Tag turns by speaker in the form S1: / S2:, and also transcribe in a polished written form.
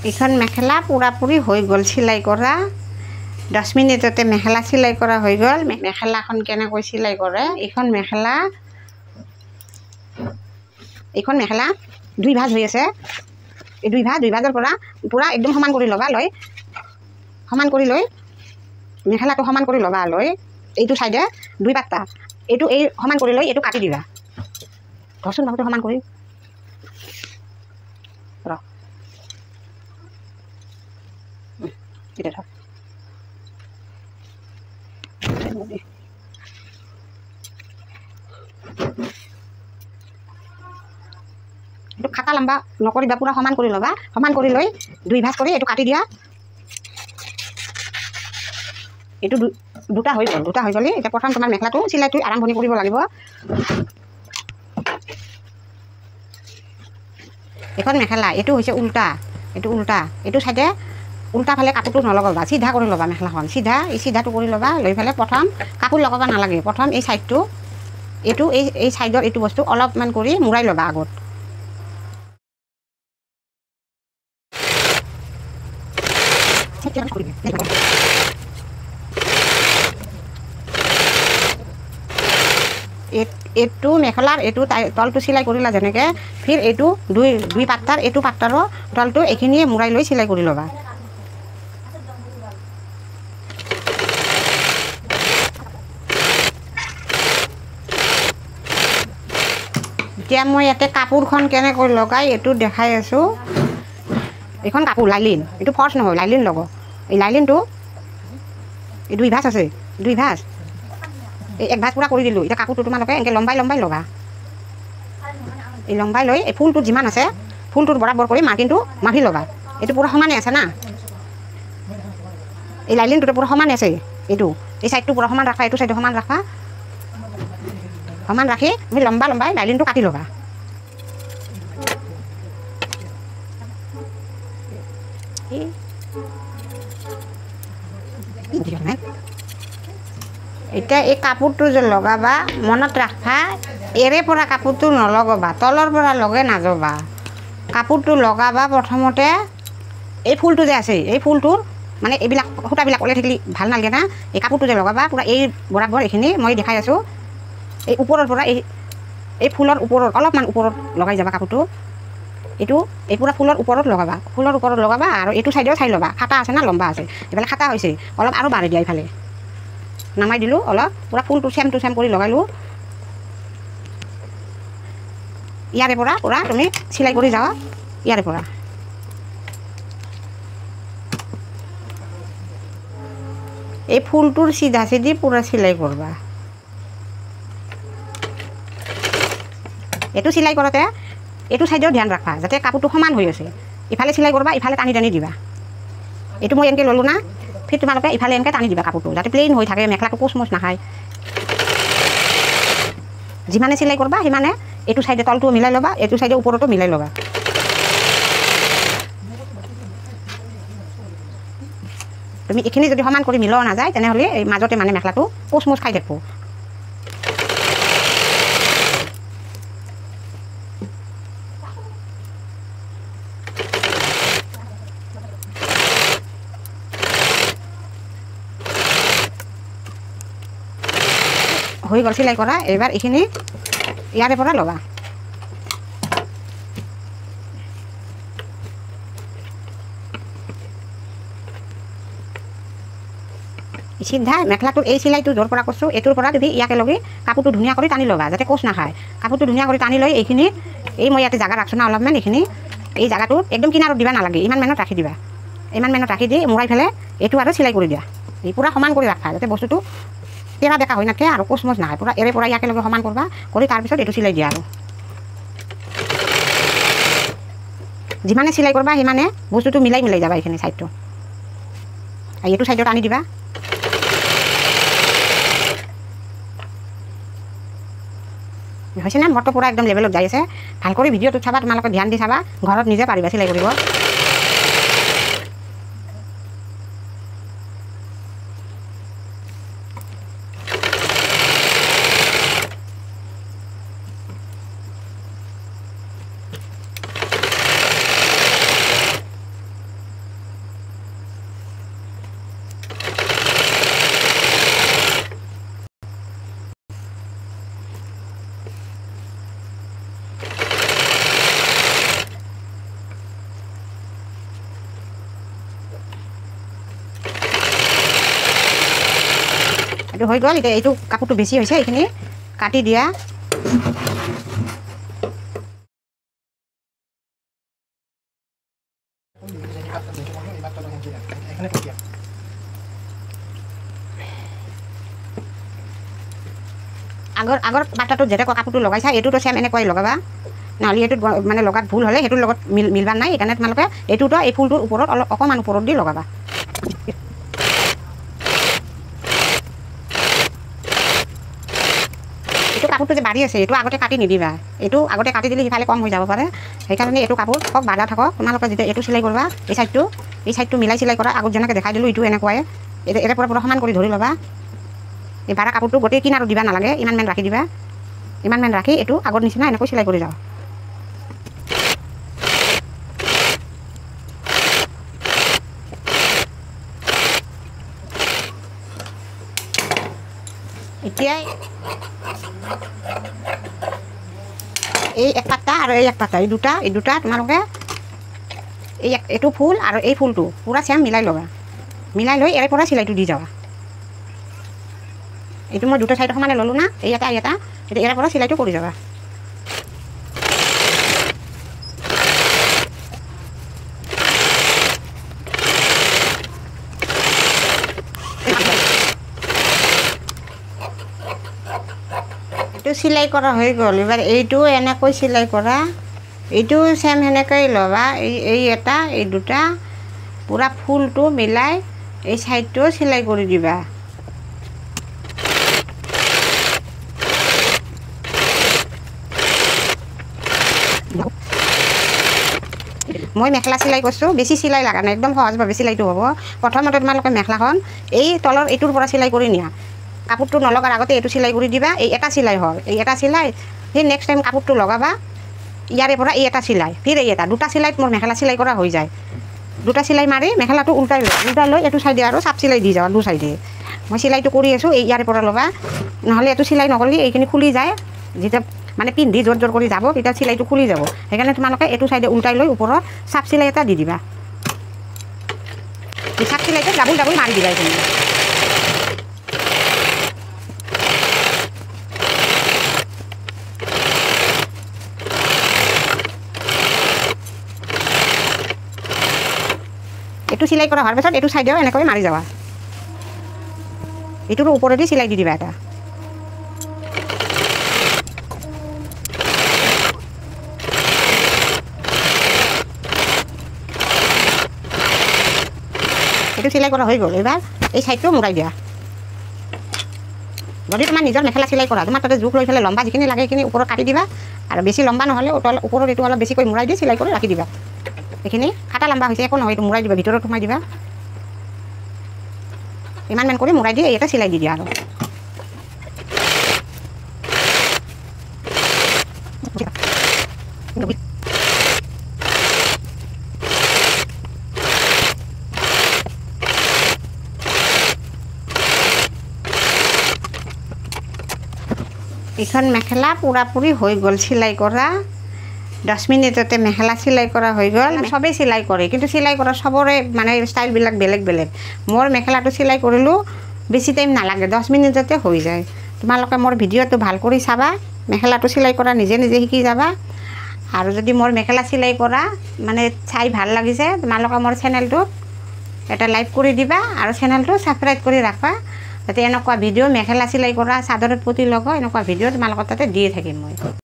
S1: এইখন মেখেলা পুৰাপুৰি হৈ গ'ল চিলাই কৰা 10 মিনিটতে মেখেলা চিলাই কৰা হৈ গ'ল মেখেলাখন কেনেকৈ চিলাই কৰে এইখন মেখেলা দুই ভাঁজ হৈ আছে এই দুই ভাঁজৰ পৰা পুৰা একদম সমান কৰি ল'বা লৈ মেখেলাটো সমান কৰি ল'বা লৈ এইটো সাইডে দুই পাত্তা এইটো এই সমান কৰি লৈ এইটো কাটি দিবা ধৰচোন বাহুটো সমান কৰি ৰ এটা ধৰ এইটো খাটা লম্বা নকৰিবা পুৰা সমান কৰি ল'বা সমান কৰি লৈ দুই ভাঁজ কৰি এইটো কাটি দিয়া এইটো দুটা হৈ গ'লে এতিয়া প্ৰথম তোমাৰ মেখেলাটো চিলাইটো আৰম্ভণি কৰিব লাগিব এখন মেখেলা এইটো হৈছে উল্টা এইটো সাইডে উল্টা ফালে কাপোৰটো নলগাবা সিধা কৰি ল'বা মেখেলাখন সিধাটো কৰি ল'বা লৈ ফালে প্ৰথম কাপোৰ লগাব নালাগে প্ৰথম এই সাইডটো এই সাইডৰ এইটো বস্তু অলপমান কৰি মুৰাই ল'বা আগত এইটো মেখেলাৰ এইটো তলটো চিলাই কৰিলা যেনেকৈ ফিৰ এইটো দুই পাত্তাৰ এইটো পাত্তাৰো তলটো এইখিনিয়ে মুৰাই লৈ চিলাই কৰি ল'বা এতিয়া মই ইয়াতে কাপোৰখন কেনেকৈ লগাই এইটো দেখাই আছোঁ এইখন কাপোৰ লাইলিন এইটো ফৰ্চ নহয় লাইলিন লগ এই লাইলিনটো এই দুই ভাঁজ আছে এই এক ভাঁজ পুৰা কৰি দিলোঁ এতিয়া কাপোৰটো তোমালোকে এনেকৈ লম্বাই লগা এই লম্বাই লৈ এই ফুলটোত যিমান আছে ফুলটোৰ বৰাবৰ কৰি মাৰ্কিনটো মাৰি ল'বা এইটো পুৰা সমানে আছে না এই লাইলিনটোতো পুৰা সমানে আছে এইটো এই চাইডটো পুৰা সমান ৰাখা এইটো চাইডটো সমান ৰাখি তুমি লম্বাই লাইলিনটো কাটি ল'বা এতিয়া এই কাপোৰটো যে লগাবা মনত ৰাখবা এৰে পৰা কাপোৰটো নলগাবা তলৰ পৰা লগে নাযাবা কাপোৰটো লগাবা প্ৰথমতে এই ফুলটো যে আছে এই ফুলটোৰ মানে এইবিলাক সূতাবিলাক ওলাই থাকিলে ভাল নালাগে না এই কাপোৰটো যে লগাবা পুৰা এই বৰাবৰ এইখিনি মই দেখাই আছোঁ এই ওপৰৰ পৰা এই ফুলৰ ওপৰত অলপমান ওপৰত লগাই যাবা কাপোৰটো এই পুৰা ফুলৰ ওপৰত লগাবা আৰু এইটো চাইডেও চাই ল'বা খাটা আছে না লম্বা আছে এইফালে খাটা হৈছে অলপ আৰু বাঢ়ি দিয়া এইফালে নামাই দিলোঁ অলপ পুৰা ফুলটো চেম কৰি লগালোঁ ইয়াৰে পৰা পুৰা তুমি চিলাই কৰি যাবা ইয়াৰে পৰা এই ফুলটোৰ চিধা পুৰা চিলাই কৰবা এইটো চিলাই কৰোঁতে এইটো চাইডেও ধ্যান ৰাখবা যাতে কাপোৰটো সমান হৈ আছে ইফালে চিলাই কৰবা ইফালে টানি দিবা এইটো মই এনেকৈ ল'লোঁ না ফিৰ তোমালোকে ইফালে এনেকৈ টানি দিবা কাপোৰটো যাতে প্লেইন হৈ থাকে মেখেলাটো কোচ নাখায় যিমানে চিলাই কৰবা সিমানে এইটো চাইডে তলটো মিলাই ল'বা এইটো চাইডে ওপৰতো মিলাই ল'বা তুমি এইখিনি যদি সমান কৰি মিলোৱা নাযায় তেনেহ'লে এই মাজতে মানে মেখেলাটো কোচ খাই থাকিব হৈ গ'ল চিলাই কৰা এইবাৰ এইখিনি ইয়াৰে পৰা ল'বা সিধা মেখেলাটোৰ এই চিলাইটো য'ৰ পৰা কৰিছোঁ এইটোৰ পৰা তুমি ইয়াকে লগে কাপোৰটো ধুনীয়া কৰি টানি ল'বা যাতে কোচ নাখায় কাপোৰটো ধুনীয়া কৰি টানি লৈ এইখিনি এই মই ইয়াতে জাগা ৰাখছোঁ না অলপমান এইখিনি এই জাগাটো একদম কিনাৰত দিবা নালাগে ইমান মানত ৰাখি দিবা ইমান মানত ৰাখি দি মুৰাই ফেলে এইটো আৰু চিলাই কৰি দিয়া এই পুৰা সমান কৰি ৰাখা যাতে বস্তুটো তেৰা বেকা হৈ নাথাকে আৰু কোচ নাখায় পুৰা এৰে পৰা ইয়াকে লগে সমান কৰবা কৰি তাৰপিছত এইটো চিলাই দিয়া আৰু যিমানে চিলাই কৰবা সিমানে বস্তুটো মিলাই যাবা এইখিনি চাইডটো আৰু এইটো চাইডত আনি দিবা হৈছে না মোৰতো পুৰা একদম লেভেলত যাই আছে ভাল কৰি ভিডিঅ'টো চাবা তোমালোকে ধ্যান দি চাবা ঘৰত নিজে পাৰিবা চিলাই কৰিব এইটো হৈ গ'ল। এতিয়া এইটো কাপোৰটো বেছি হৈছে, এইখিনি কাটি দিয়া। আগৰ পাতাটোত যেনেকৈ কাপোৰটো লগাইছা এইটোতো চেম এনেকৈ লগাবা, নহ'লে এইটোত মানে লগাত ভুল হ'লে সেইটোৰ লগত মিলবা নাই। সেইকাৰণে তোমালোকে এইটোতো এই ফুলটোৰ ওপৰত অকণমান ওপৰত দি লগাবা। এইটো কাপোৰটো যে বাঢ়ি আছে এইটো আগতে কাটি নিদিবা, এইটো আগতে কাটি দিলে সিফালে কম হৈ যাব পাৰে। সেইকাৰণে এইটো কাপোৰ হওক বাধা থাকক, তোমালোকে যেতিয়া এইটো চিলাই কৰিবা এই চাইডটো মিলাই চিলাই কৰা। আগত যেনেকৈ দেখাই দিলোঁ এইটো এনেকুৱাই এৰে পৰা সমান কৰি ধৰি ল'বা। এই বাঢ়া কাপোৰটো গোটেই কিনাৰো দিবা নালাগে, ইমানমান ৰাখি দিবা। ইমানমান ৰাখি এইটো আগৰ নিচিনা এনেকৈ চিলাই কৰি যাওঁ। এতিয়া এই এক পাতা আৰু এই এক পাতা এই দুটা তোমালোকে এইটো ফুল আৰু এই ফুলটো পূৰা চেম মিলাই ল'বা। মিলাই লৈ এৰে পৰা চিলাইটো দি যাবা। এইটো মই দুটা চাইডৰ সমানে ল'লোঁ না, এই এটা এতিয়া এৰে পৰা চিলাইটো কৰি যাবা। এইটো চিলাই কৰা হৈ গ'ল। এবাৰ এইটো এনেকৈ চিলাই কৰা, এইটো চেম সেনেকৈ ল'বা। এই এটা এই দুটা পূৰা ফুলটো মিলাই এই চাইডটো চিলাই কৰি দিবা। মই মেখেলা চিলাই কৰিছোঁ, বেছি চিলাই লগা নাই, একদম সহজভাৱে চিলাইটো হ'ব। প্ৰথমতে তোমালোকে মেখেলাখন এই তলৰ এইটোৰ পৰা চিলাই কৰি নিয়া। কাপোৰটো নলগাৰ আগতে এইটো চিলাই কৰি দিবা। এই এটা চিলাই হ'ল, এই এটা চিলাই সেই নেক্সট টাইম কাপোৰটো লগাবা। ইয়াৰে পৰা এই এটা চিলাই, ফিৰ এই এটা, দুটা চিলাইত মোৰ মেখেলা চিলাই কৰা হৈ যায়। দুটা চিলাই মাৰি মেখেলাটো উল্টাই লৈ এইটো চাইডে আৰু চাপ চিলাই দি যাওঁ দু চাইডে। মই চিলাইটো কৰি আছোঁ, এই ইয়াৰে পৰা ল'বা, নহ'লে এইটো চিলাই নকৰিলে এইখিনি খুলি যায়। যেতিয়া মানে পিন্ধি জোৰ জোৰ কৰি যাব তেতিয়া চিলাইটো খুলি যাব। সেইকাৰণে তোমালোকে এইটো চাইডে উল্টাই লৈ ওপৰত চাপ চিলাই এটা দি দিবা। এই চাপ চিলাইটো ডাবুল মাৰি দিবা। এইখিনি এইটো চিলাই কৰা হোৱাৰ পিছত এইটো চাইডেও এনেকৈ মাৰি যাবা। এইটোৰ ওপৰেদি চিলাই দি দিবা এটা। এইটো চিলাই কৰা হৈ গ'ল। এইবাৰ এই চাইডটো মুৰাই দিয়া। যদি তোমাৰ নিজৰ মেখেলা চিলাই কৰা, তোমাৰ তাতে জোখ লৈ পেলাই লম্বা যিখিনি লাগে সেইখিনি ওপৰত কাটি দিবা, আৰু বেছি লম্বা নহ'লে ওপৰত এইটো অলপ বেছিকৈ মুৰাই দি চিলাই কৰি ৰাখি দিবা। এইখিনি কাটা লম্বা হৈছে একো নহয়, এইটো মুৰাই দিবা, ভিতৰত সোমাই দিবা। ইমানমান কৰি মুৰাই দি এটা চিলাই দি দিয়া। আৰু এইখন মেখেলা পূৰাপূৰি হৈ গ'ল চিলাই কৰা। 10 মিনিটতে মেখেলা চিলাই কৰা হৈ গ'ল। চবেই চিলাই কৰে, কিন্তু চিলাই কৰা চবৰে মানে ষ্টাইলবিলাক বেলেগ বেলেগ। মোৰ মেখেলাটো চিলাই কৰিলোঁ বেছি টাইম নালাগে, 10 মিনিটতে হৈ যায়। তোমালোকে মোৰ ভিডিঅ'টো ভাল কৰি চাবা, মেখেলাটো চিলাই কৰা নিজে নিজে শিকি যাবা। আৰু যদি মোৰ মেখেলা চিলাই কৰা মানে চাই ভাল লাগিছে, তোমালোকে মোৰ চেনেলটোত এটা লাইক কৰি দিবা আৰু চেনেলটো ছাবস্ক্ৰাইব কৰি ৰাখবা, যাতে এনেকুৱা ভিডিঅ' মেখেলা চিলাই কৰা, চাদৰত পতি লগোৱা এনেকুৱা ভিডিঅ' তোমালোকৰ তাতে দিয়ে থাকিম মই।